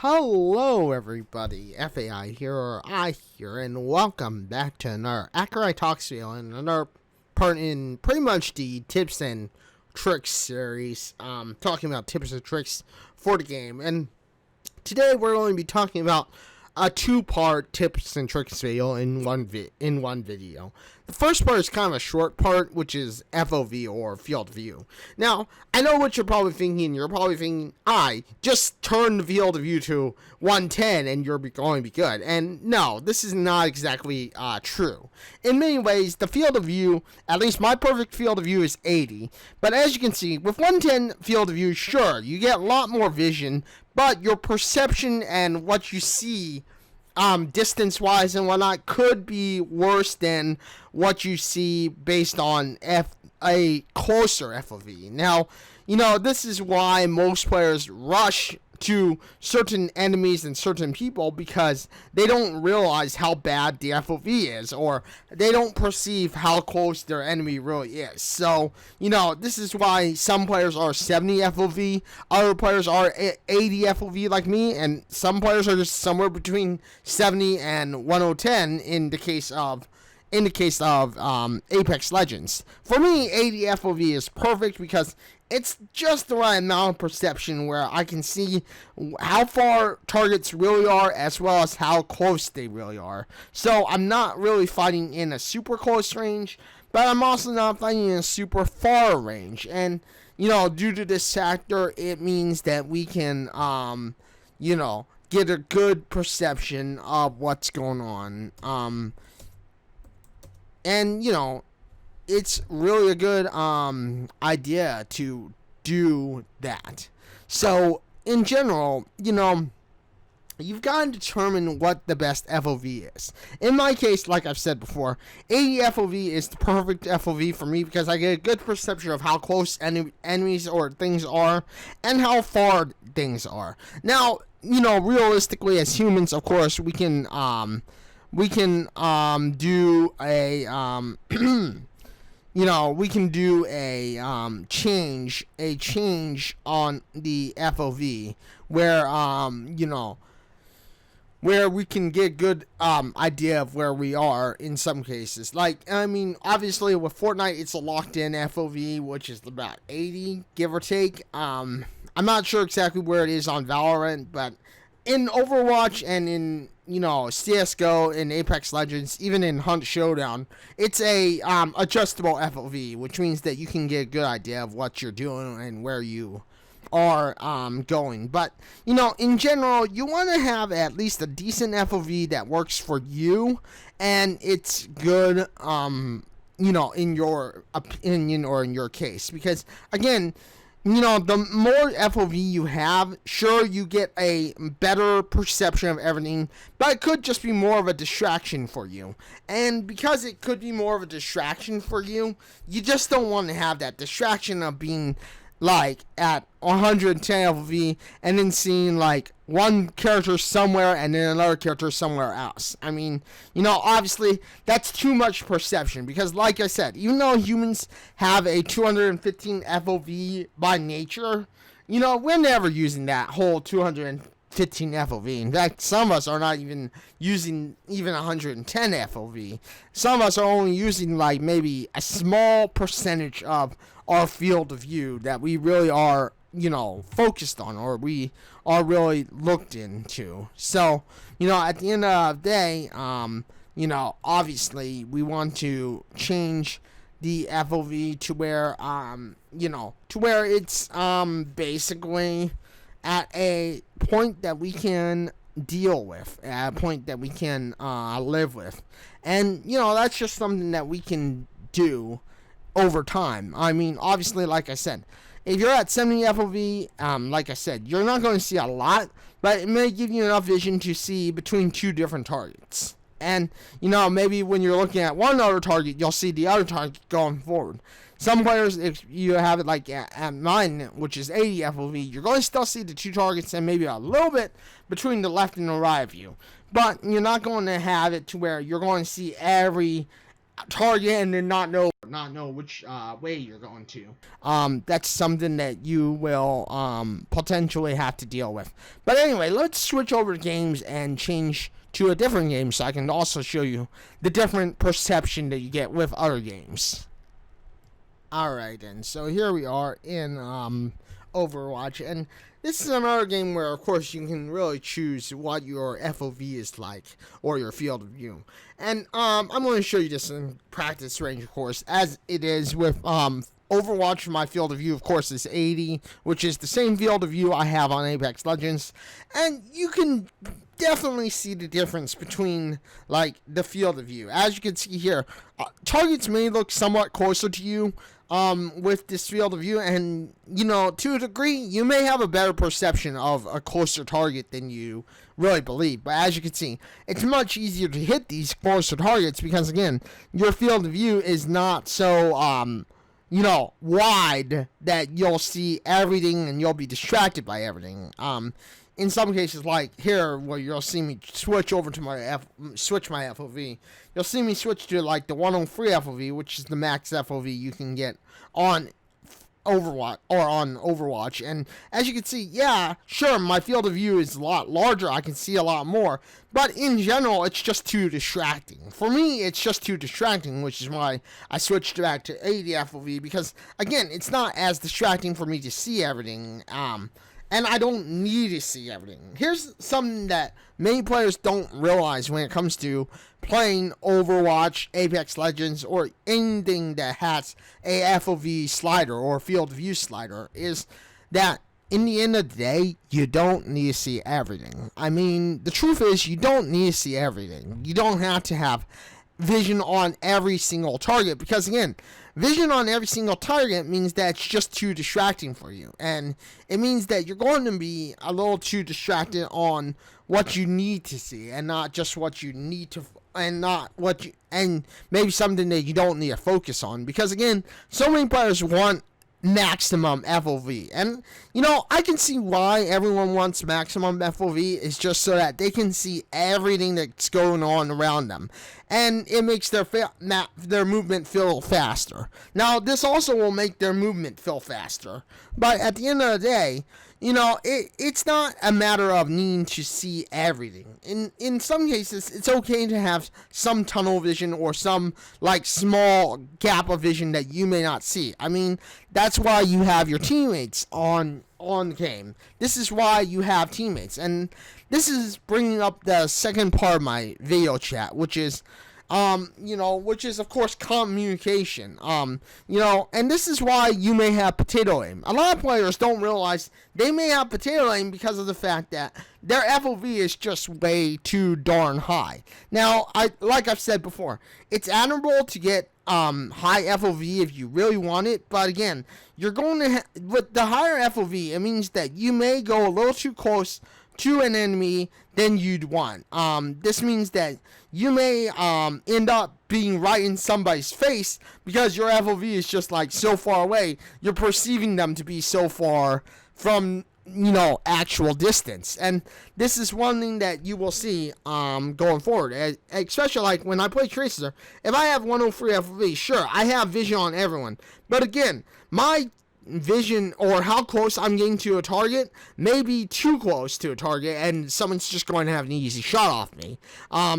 Hello everybody, FAI here, or I here, and welcome back to another Akai Talks video and another part in pretty much the tips and tricks series, talking about tips and tricks for the game. And today we're going to be talking about a two-part tips and tricks video in one video. The first part is kind of a short part, which is FOV or field of view. Now, I know what you're probably thinking. You're probably thinking, just turn the field of view to 110 and you're going to be good. And no, this is not exactly true. In many ways, the field of view, at least my perfect field of view, is 80. But as you can see, with 110 field of view, sure, you get a lot more vision, but your perception and what you see distance-wise and whatnot could be worse than what you see based on a closer FOV. Now, this is why most players rush to certain enemies and certain people, because they don't realize how bad the FOV is, or they don't perceive how close their enemy really is. So, this is why some players are 70 FOV, other players are 80 FOV like me, and some players are just somewhere between 70 and 110 in the case of Apex Legends. For me, 80 FOV is perfect because it's just the right amount of perception where I can see how far targets really are as well as how close they really are. So I'm not really fighting in a super close range, but I'm also not fighting in a super far range. And, due to this factor, it means that we can, get a good perception of what's going on. And, it's really a good idea to do that. So, in general, you've got to determine what the best FOV is. In my case, like I've said before, 80 FOV is the perfect FOV for me because I get a good perception of how close enemies or things are and how far things are. Now, realistically, as humans, of course, we can do a we can do a change on the FOV where we can get a good idea of where we are in some cases. Obviously with Fortnite it's a locked in FOV, which is about 80, give or take. I'm not sure exactly where it is on Valorant, but in Overwatch and in CSGO, in Apex Legends, even in Hunt Showdown, it's a adjustable FOV, which means that you can get a good idea of what you're doing and where you are going. But in general, you want to have at least a decent FOV that works for you, and it's good in your opinion or in your case, because again, the more FOV you have, sure, you get a better perception of everything, but it could just be more of a distraction for you. And because it could be more of a distraction for you, you just don't want to have that distraction of being at 110 FOV and then seeing one character somewhere and then another character somewhere else. Obviously that's too much perception, because like I said, even though humans have a 215 FOV by nature, we're never using that whole 215 FOV. In fact, some of us are not even using 110 FOV. Some of us are only using maybe a small percentage of our field of view that we really are, focused on, or we are really looked into. So, at the end of the day, obviously we want to change the FOV to where, it's, basically at a point that we can deal with, at a point that we can, live with. And, that's just something that we can do over time. Obviously, like I said, if you're at 70 FOV, like I said, you're not going to see a lot, but it may give you enough vision to see between two different targets. And, maybe when you're looking at one other target, you'll see the other target going forward. Some players, if you have it at mine, which is 80 FOV, you're going to still see the two targets and maybe a little bit between the left and the right of you. But you're not going to have it to where you're going to see every target and then not know which way you're going to. That's something that you will potentially have to deal with. But anyway, let's switch over to games and change to a different game so I can also show you the different perception that you get with other games. Alright, and so here we are in Overwatch, and this is another game where, of course, you can really choose what your FOV is like, or your field of view. And I'm going to show you this in practice range, of course, as it is with Overwatch. My field of view, of course, is 80, which is the same field of view I have on Apex Legends. And you can definitely see the difference between, like, the field of view. As you can see here, targets may look somewhat closer to you with this field of view, and, you know, to a degree, you may have a better perception of a closer target than you really believe. But as you can see, it's much easier to hit these closer targets because, again, your field of view is not so, wide that you'll see everything and you'll be distracted by everything. In some cases, like here, where you'll see me switch over to my FOV, you'll see me switch to like the 103 FOV, which is the max FOV you can get on Overwatch. And as you can see, yeah, sure, my field of view is a lot larger. I can see a lot more, but in general, it's just too distracting. For me, it's just too distracting, which is why I switched back to 80 FOV, because again, it's not as distracting for me to see everything. And I don't need to see everything. Here's something that many players don't realize when it comes to playing Overwatch, Apex Legends, or anything that has a FOV slider or field of view slider, is that in the end of the day, you don't need to see everything. I mean, the truth is, you don't need to see everything. You don't have to have vision on every single target, because again, vision on every single target means that it's just too distracting for you, and it means that you're going to be a little too distracted on what you need to see, and not just what you need to, and not what you, and maybe something that you don't need to focus on, because again, so many players want maximum FOV, and you know, I can see why everyone wants maximum FOV. Is just so that they can see everything that's going on around them, and it makes their movement feel faster. Now, this also will make their movement feel faster, but at the end of the day, you know, it's not a matter of needing to see everything. In some cases, it's okay to have some tunnel vision or some, like, small gap of vision that you may not see. I mean, that's why you have your teammates on the game. This is why you have teammates. And this is bringing up the second part of my video chat, which is, which is, of course, communication. And this is why you may have potato aim. A lot of players don't realize they may have potato aim because of the fact that their FOV is just way too darn high. Now, like I've said before, it's admirable to get high FOV if you really want it, but again, you're going to with the higher FOV, it means that you may go a little too close to an enemy than you'd want. This means that you may end up being right in somebody's face because your FOV is just like so far away. You're perceiving them to be so far from, actual distance. And this is one thing that you will see going forward, especially like when I play Tracer. If I have 103 FOV, sure, I have vision on everyone, but again, my vision or how close I'm getting to a target may be too close to a target, and someone's just going to have an easy shot off me.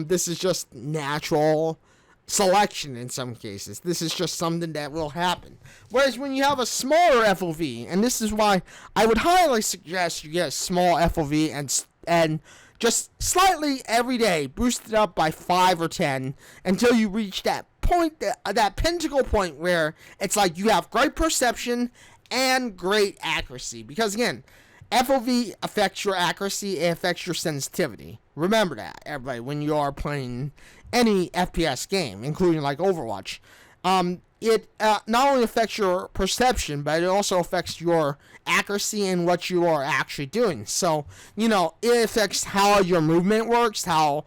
This is just natural selection in some cases. This is just something that will happen. Whereas when you have a smaller FOV, and this is why I would highly suggest you get a small FOV and just slightly every day boost it up by 5 or 10 until you reach that point, that pinnacle point where it's like you have great perception and great accuracy. Because again, FOV affects your accuracy, it affects your sensitivity. Remember that, everybody, when you are playing any FPS game, including like Overwatch. It not only affects your perception, but it also affects your accuracy and what you are actually doing. So, it affects how your movement works, how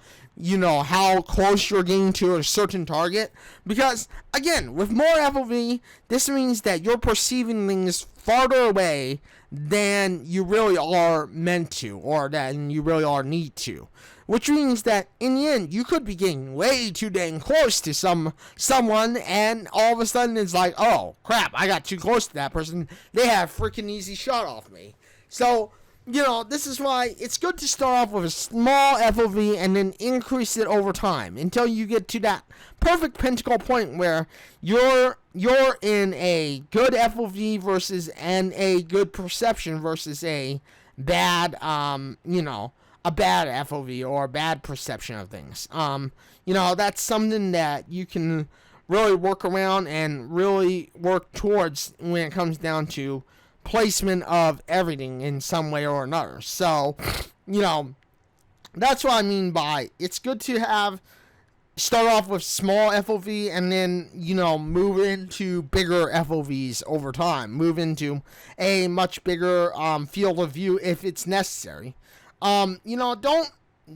close you're getting to a certain target. Because, again, with more FOV, this means that you're perceiving things farther away than you really are meant to, or than you really are need to. Which means that in the end, you could be getting way too dang close to someone, and all of a sudden it's like, oh crap, I got too close to that person. They have a freaking easy shot off me. So, this is why it's good to start off with a small FOV and then increase it over time until you get to that perfect pentacle point where you're in a good FOV versus and a good perception versus a bad a bad FOV or a bad perception of things. That's something that you can really work around and really work towards when it comes down to placement of everything in some way or another. So, that's what I mean by it's good to start off with small FOV and then, move into bigger FOVs over time. Move into a much bigger field of view if it's necessary. Don't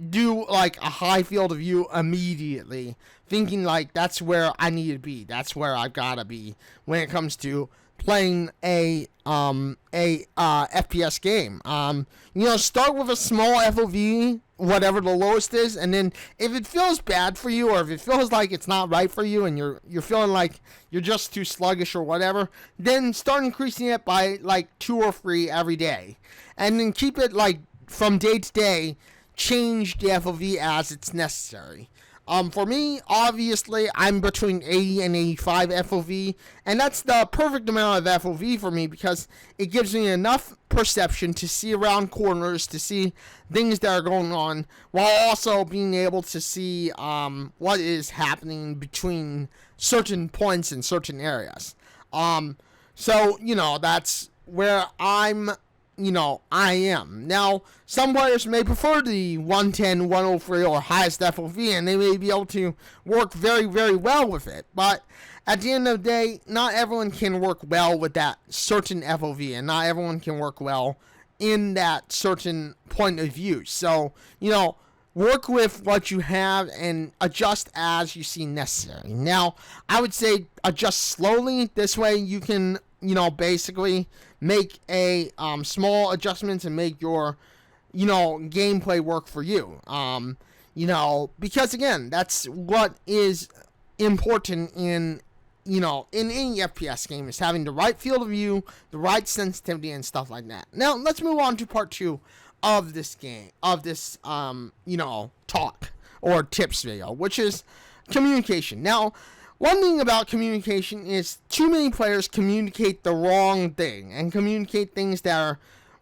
do like a high field of view immediately, thinking like that's where I need to be. That's where I've gotta be when it comes to playing a FPS game. Start with a small FOV, whatever the lowest is, and then if it feels bad for you, or if it feels like it's not right for you, and you're feeling like you're just too sluggish or whatever, then start increasing it by like 2 or 3 every day, and then keep it like from day to day. Change the FOV as it's necessary. For me, obviously, I'm between 80 and 85 FOV, and that's the perfect amount of FOV for me because it gives me enough perception to see around corners, to see things that are going on, while also being able to see what is happening between certain points in certain areas. So, that's where I am. Now, some players may prefer the 110, 103, or highest FOV, and they may be able to work very, very well with it. But at the end of the day, not everyone can work well with that certain FOV, and not everyone can work well in that certain point of view. So, work with what you have and adjust as you see necessary. Now, I would say adjust slowly. This way you can, basically make a small adjustments and make your, gameplay work for you. Because again, that's what is important in any FPS game, is having the right field of view, the right sensitivity, and stuff like that. Now, let's move on to part 2 of this game, of this, talk or tips video, which is communication. Now, one thing about communication is too many players communicate the wrong thing and communicate things that are,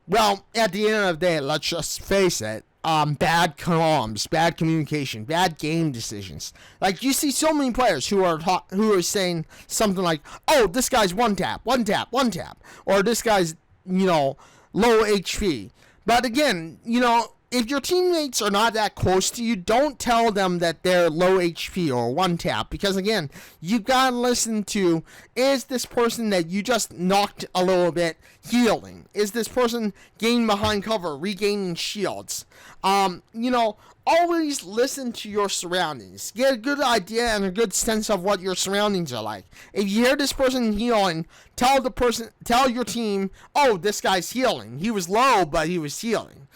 well, at the end of the day, let's just face it, bad comms, bad communication, bad game decisions. Like, you see so many players who are saying something like, oh, this guy's one tap, or this guy's, low HP. But again, if your teammates are not that close to you, don't tell them that they're low HP or one tap, because again, you've got to listen to, is this person that you just knocked a little bit healing? Is this person gaining behind cover, regaining shields? Always listen to your surroundings. Get a good idea and a good sense of what your surroundings are like. If you hear this person healing, tell your team, oh, this guy's healing. He was low, but he was healing.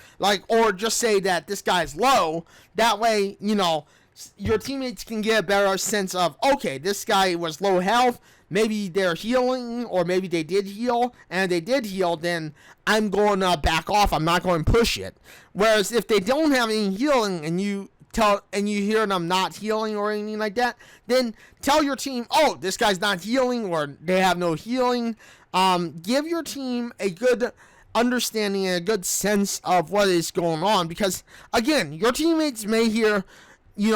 Or just say that this guy's low. That way, your teammates can get a better sense of, okay, this guy was low health. Maybe they're healing, or maybe they did heal, and if they did heal, then I'm going to back off. I'm not going to push it. Whereas if they don't have any healing, and you hear them not healing or anything like that, then tell your team, oh, this guy's not healing, or they have no healing. Give your team a good understanding and a good sense of what is going on, because again, your teammates may hear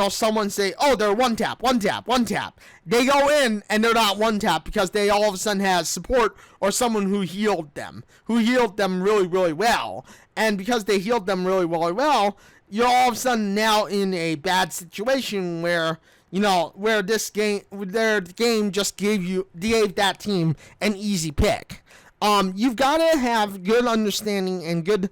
someone say, oh, they're one tap. They go in and they're not one tap because they all of a sudden have support or someone who healed them really, really well. And because they healed them really, really well, you're all of a sudden now in a bad situation where, where their game just gave that team an easy pick. You've got to have good understanding and good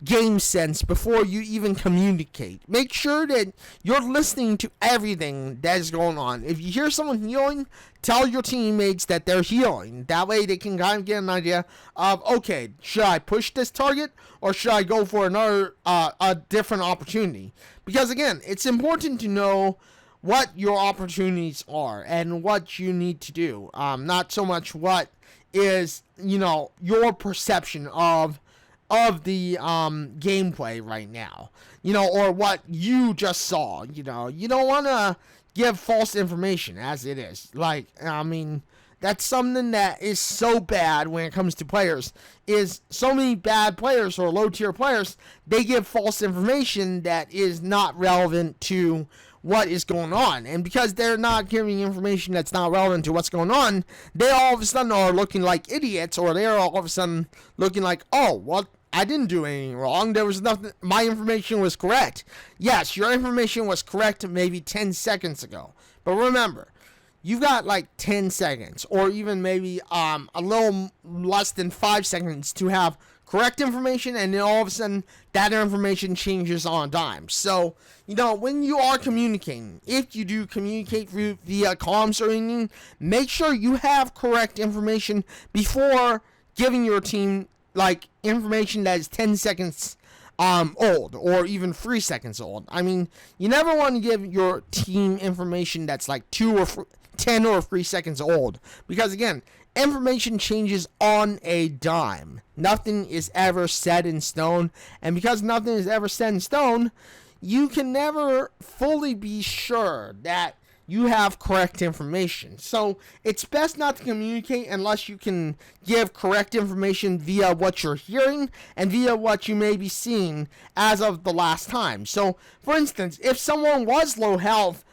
game sense before you even communicate. Make sure that you're listening to everything that is going on. If you hear someone healing, tell your teammates that they're healing. That way they can kind of get an idea of, okay, should I push this target or should I go for another a different opportunity? Because again, it's important to know what your opportunities are and what you need to do. Not so much what is, your perception of the gameplay right now, or what you just saw. You don't want to give false information as it is. That's something that is so bad when it comes to players, is so many bad players or low tier players, they give false information that is not relevant to what is going on. And because they're not giving information that's not relevant to what's going on, they all of a sudden are looking like idiots, or they're all of a sudden looking like, oh, well, I didn't do anything wrong. There was nothing. My information was correct. Yes, your information was correct maybe 10 seconds ago. But remember, you've got like 10 seconds or even maybe a little less than 5 seconds to have correct information, and then all of a sudden that information changes on a dime. So, when you are communicating, if you do communicate via comms or anything, make sure you have correct information before giving your team information that is 10 seconds old or even 3 seconds old. You never want to give your team information that's like 10 or 3 seconds old, because again, information changes on a dime. Nothing is ever set in stone, and because nothing is ever set in stone, you can never fully be sure that you have correct information. So it's best not to communicate unless you can give correct information via what you're hearing and via what you may be seeing as of the last time. So for instance, if someone was low health,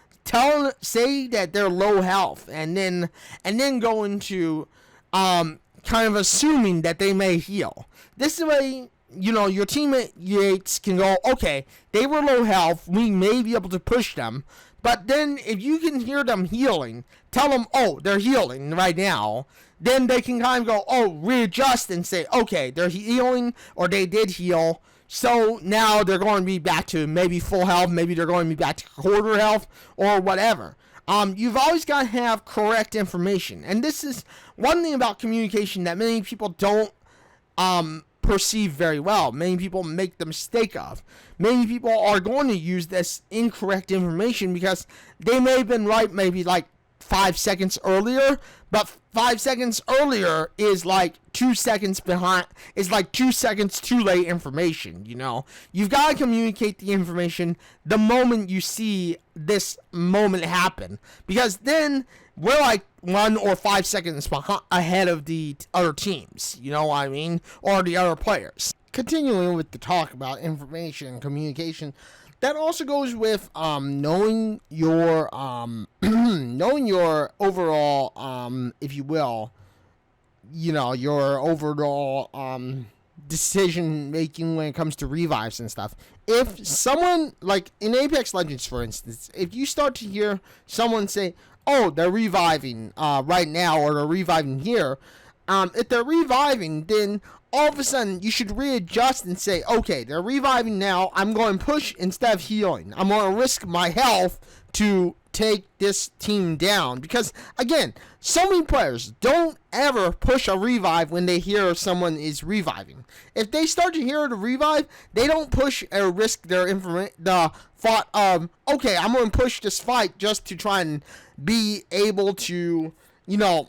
say that they're low health, and then go into kind of assuming that they may heal. This way, your teammates can go, okay, they were low health, we may be able to push them. But then if you can hear them healing, tell them, oh, they're healing right now. Then they can kind of go, oh, readjust and say, okay, they're healing, or they did heal. So now they're going to be back to maybe full health, maybe they're going to be back to quarter health, or whatever. You've always got to have correct information. And this is one thing about communication that many people don't perceive very well. Many people make the mistake of. Many people are going to use this incorrect information because they may have been right maybe like 5 seconds earlier, but 5 seconds earlier is like 2 seconds behind, is like 2 seconds too late information. You've got to communicate the information the moment you see this moment happen, because then we're like 1 or 5 seconds ahead of the other teams, or the other players. Continuing with the talk about information and communication, that also goes with knowing your knowing your overall, if you will, your overall decision making when it comes to revives and stuff. If someone, like in Apex Legends, for instance, if you start to hear someone say, oh, they're reviving right now, or they're reviving here, if they're reviving, then all of a sudden you should readjust and say, okay, they're reviving now, I'm going to push instead of healing. I'm going to risk my health to take this team down. Because again, so many players don't ever push a revive when they hear someone is reviving. If they start to hear the revive, they don't push or risk their the thought of, okay, I'm going to push this fight just to try and be able to,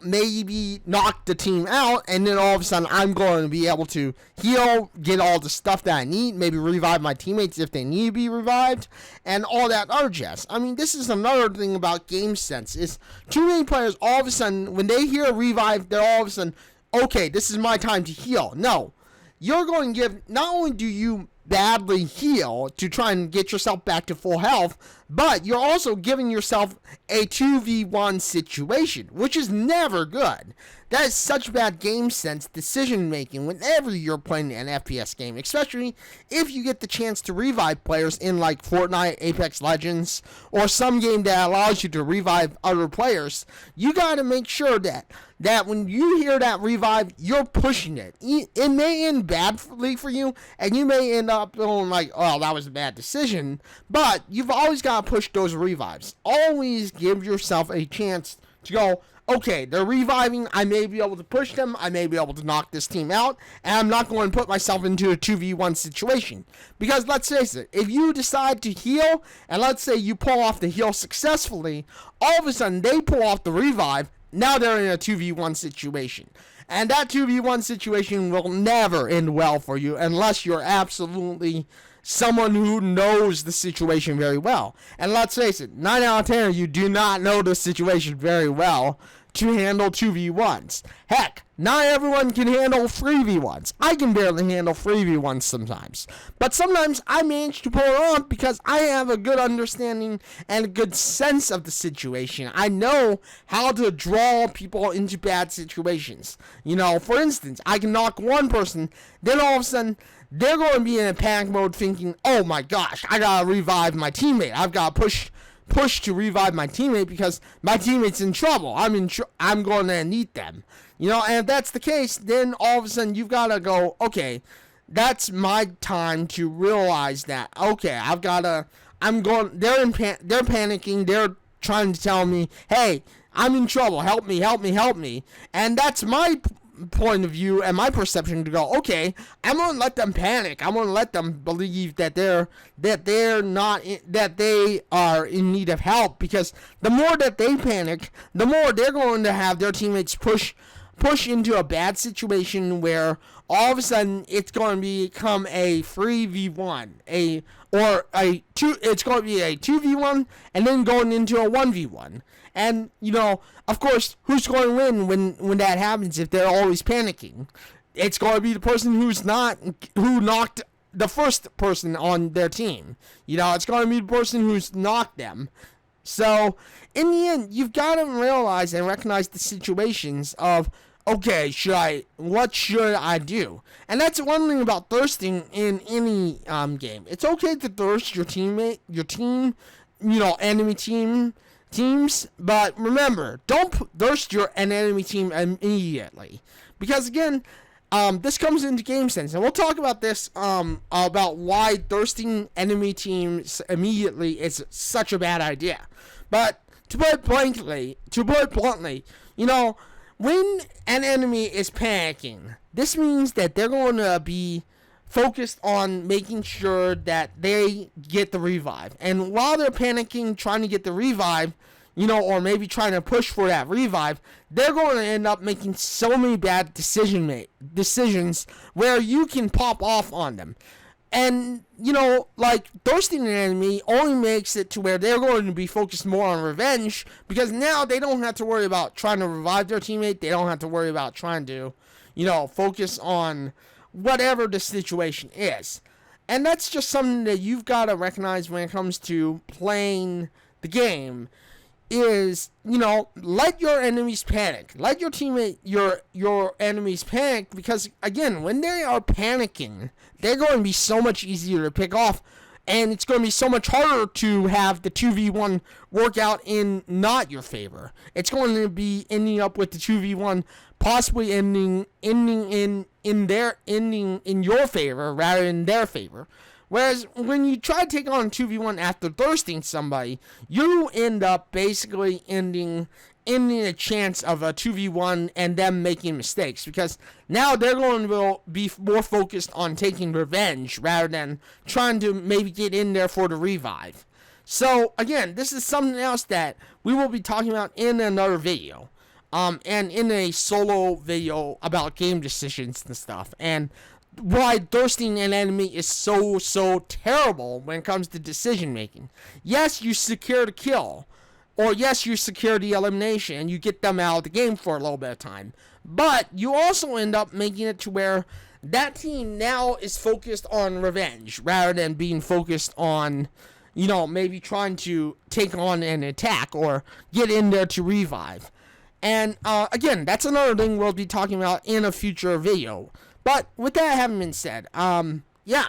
maybe knock the team out, and then all of a sudden I'm going to be able to heal, get all the stuff that I need, maybe revive my teammates if they need to be revived, and all that other jazz. This is another thing about game sense, is too many players, all of a sudden, when they hear a revive, they're all of a sudden, okay, this is my time to heal. No, you're going to give, not only do you badly heal to try and get yourself back to full health, but you're also giving yourself a 2v1 situation, which is never good. that is such bad game sense decision making whenever you're playing an FPS game, especially if you get the chance to revive players in like Fortnite, Apex Legends, or some game that allows you to revive other players. You gotta make sure that when you hear that revive, you're pushing it. It may end badly for you, and you may end up feeling like, oh, that was a bad decision, but you've always got to push those revives. Always give yourself a chance to go, okay, they're reviving, I may be able to push them, I may be able to knock this team out, and I'm not going to put myself into a 2v1 situation. Because let's face it, if you decide to heal, and let's say you pull off the heal successfully, all of a sudden they pull off the revive, now they're in a 2v1 situation. And that 2v1 situation will never end well for you unless you're absolutely someone who knows the situation very well. And let's face it, 9 out of 10 of you do not know the situation very well to handle 2v1s. Heck, not everyone can handle 3v1s. I can barely handle 3v1s sometimes. But sometimes I manage to pull it off because I have a good understanding and a good sense of the situation. I know how to draw people into bad situations. You know, for instance, I can knock one person, then all of a sudden they're going to be in a panic mode thinking, oh my gosh, I gotta revive my teammate. I've got to push to revive my teammate because my teammate's in trouble. I'm going to need them. You know, and if that's the case, then all of a sudden you've got to go, okay, that's my time to realize that, okay, they're panicking, they're trying to tell me, hey, I'm in trouble, help me. And that's my point of view and my perception to go, okay, I'm gonna let them panic. I'm gonna let them believe that they are in need of help, because the more that they panic, the more they're going to have their teammates push into a bad situation where all of a sudden it's going to become a 3v1, it's going to be a 2v1 and then going into a 1v1. And, you know, of course, who's going to win when that happens if they're always panicking? It's going to be the person who knocked the first person on their team. You know, it's going to be the person who's knocked them. So, in the end, you've got to realize and recognize the situations of, okay, what should I do? And that's one thing about thirsting in any game. It's okay to thirst your team, enemy teams, but remember, don't thirst an enemy team immediately, because again, this comes into game sense, and we'll talk about this about why thirsting enemy teams immediately is such a bad idea. But to put it bluntly, you know, when an enemy is panicking, this means that they're going to be focused on making sure that they get the revive. And while they're panicking, trying to get the revive, you know, or maybe trying to push for that revive, they're going to end up making so many bad decisions where you can pop off on them. And, you know, like, thirsting an enemy only makes it to where they're going to be focused more on revenge, because now they don't have to worry about trying to revive their teammate. They don't have to worry about trying to, you know, focus on whatever the situation is. And that's just something that you've got to recognize when it comes to playing the game, is, you know, let your enemies panic. Let your enemies panic, because, again, when they are panicking, they're going to be so much easier to pick off, and it's going to be so much harder to have the 2v1 work out in not your favor. It's going to be ending up with the 2v1 possibly ending in your favor rather than their favor. Whereas when you try to take on a 2v1 after thirsting somebody, you end up basically ending a chance of a 2v1 and them making mistakes, because now they're going to be more focused on taking revenge rather than trying to maybe get in there for the revive. So again, this is something else that we will be talking about in another video, and in a solo video about game decisions and stuff, and why thirsting an enemy is so terrible when it comes to decision making. Yes, you secure the kill, or yes, you secure the elimination and you get them out of the game for a little bit of time, but you also end up making it to where that team now is focused on revenge rather than being focused on, you know, maybe trying to take on an attack or get in there to revive. And again, that's another thing we'll be talking about in a future video. But with that having been said, yeah,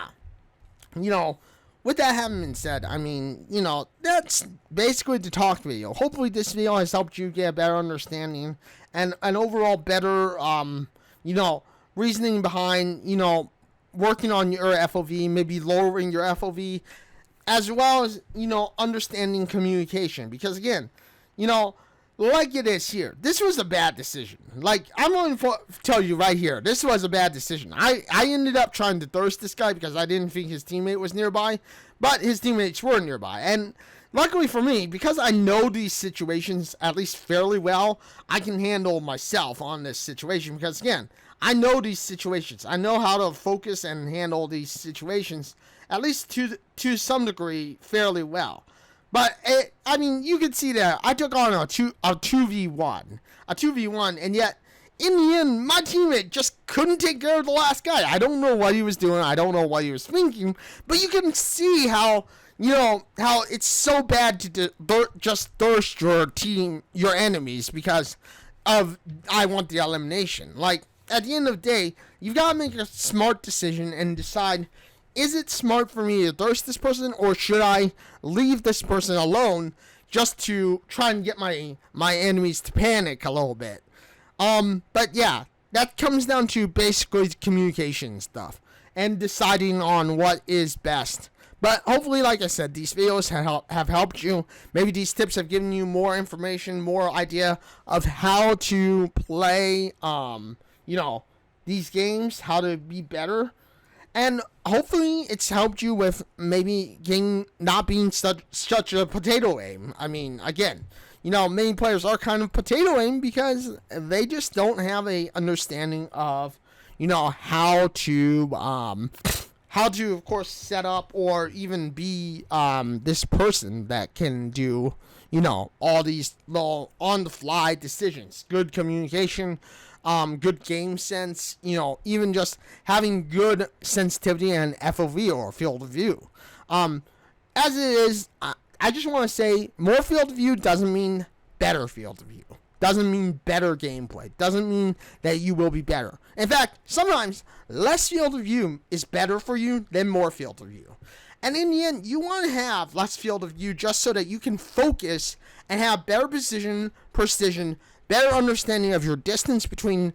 you know, with that having been said, I mean, you know, that's basically the talk video. Hopefully this video has helped you get a better understanding and an overall better, you know, reasoning behind, you know, working on your FOV, maybe lowering your FOV, as well as, you know, understanding communication. Because again, you know, like it is here, this was a bad decision. Like, I'm going to tell you right here, this was a bad decision. I ended up trying to thirst this guy because I didn't think his teammate was nearby, but his teammates were nearby. And luckily for me, because I know these situations at least fairly well, I can handle myself on this situation because, again, I know these situations. I know how to focus and handle these situations, at least to some degree, fairly well. But, I mean, you can see that I took on a 2v1, and yet, in the end, my teammate just couldn't take care of the last guy. I don't know what he was doing. I don't know what he was thinking. But you can see how, you know, how it's so bad to just thirst your team, your enemies, because of I want the elimination. Like, at the end of the day, you've got to make a smart decision and decide, is it smart for me to thirst this person, or should I leave this person alone just to try and get my enemies to panic a little bit? But yeah, that comes down to basically communication stuff and deciding on what is best. But hopefully, like I said, these videos have helped you. Maybe these tips have given you more information, more idea of how to play, you know, these games, how to be better. And hopefully it's helped you with maybe not being such a potato aim. I mean, again, you know, many players are kind of potato aim because they just don't have a understanding of, you know, how to, of course, set up or even be this person that can do, you know, all these little on-the-fly decisions. Good communication, good game sense, you know, even just having good sensitivity and FOV or field of view. As it is, I just want to say more field of view doesn't mean better field of view. Doesn't mean better gameplay. Doesn't mean that you will be better. In fact, sometimes less field of view is better for you than more field of view. And in the end, you want to have less field of view just so that you can focus and have better precision, better understanding of your distance between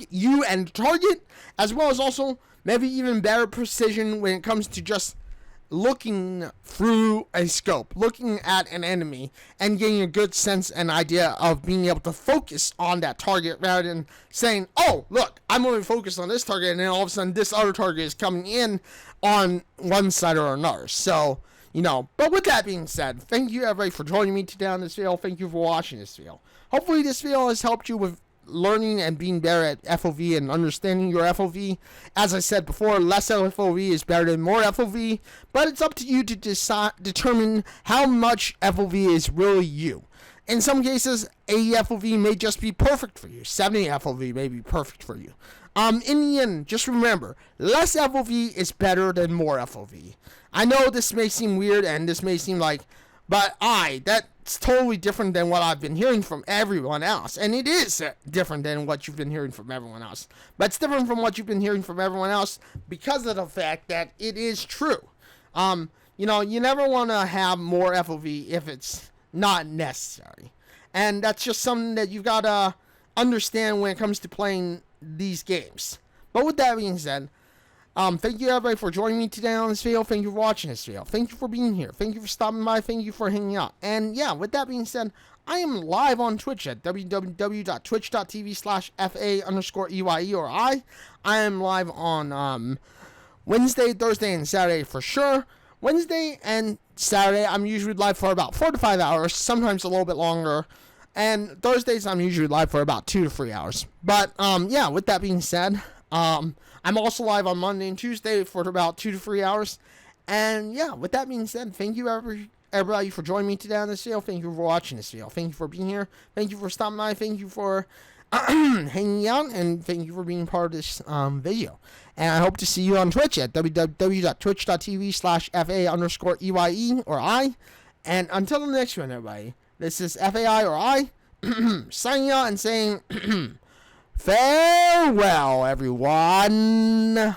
you and the target, as well as also maybe even better precision when it comes to just looking through a scope, looking at an enemy, and getting a good sense and idea of being able to focus on that target rather than saying, oh, look, I'm only focused on this target, and then all of a sudden this other target is coming in on one side or another. So, you know, but with that being said, thank you everybody for joining me today on this video. Thank you for watching this video. Hopefully this video has helped you with learning and being better at FOV and understanding your FOV. As I said before, less FOV is better than more FOV, but it's up to you to determine how much FOV is really you. In some cases, 80 FOV may just be perfect for you. 70 FOV may be perfect for you. In the end, just remember, less FOV is better than more FOV. I know this may seem weird and this may seem like, but that's totally different than what I've been hearing from everyone else. And it is different than what you've been hearing from everyone else. But it's different from what you've been hearing from everyone else because of the fact that it is true. You know, you never want to have more FOV if it's not necessary. And that's just something that you've got to understand when it comes to playing these games. But with that being said, thank you everybody for joining me today on this video. Thank you for watching this video. Thank you for being here. Thank you for stopping by. Thank you for hanging out. And yeah, with that being said, I am live on Twitch at www.twitch.tv/FA_EYE or I am live on Wednesday, Thursday, and Saturday for sure. Wednesday and Saturday, I'm usually live for about 4 to 5 hours, sometimes a little bit longer. And Thursdays, I'm usually live for about 2 to 3 hours. But yeah, with that being said, I'm also live on Monday and Tuesday for about 2 to 3 hours. And yeah, with that being said, thank you everybody for joining me today on this video. Thank you for watching this video. Thank you for being here. Thank you for stopping by. Thank you for hanging out. And thank you for being part of this video. And I hope to see you on Twitch at www.twitch.tv/FA_EYE or I. And until the next one, everybody, this is FAI or I, signing out and saying farewell, everyone.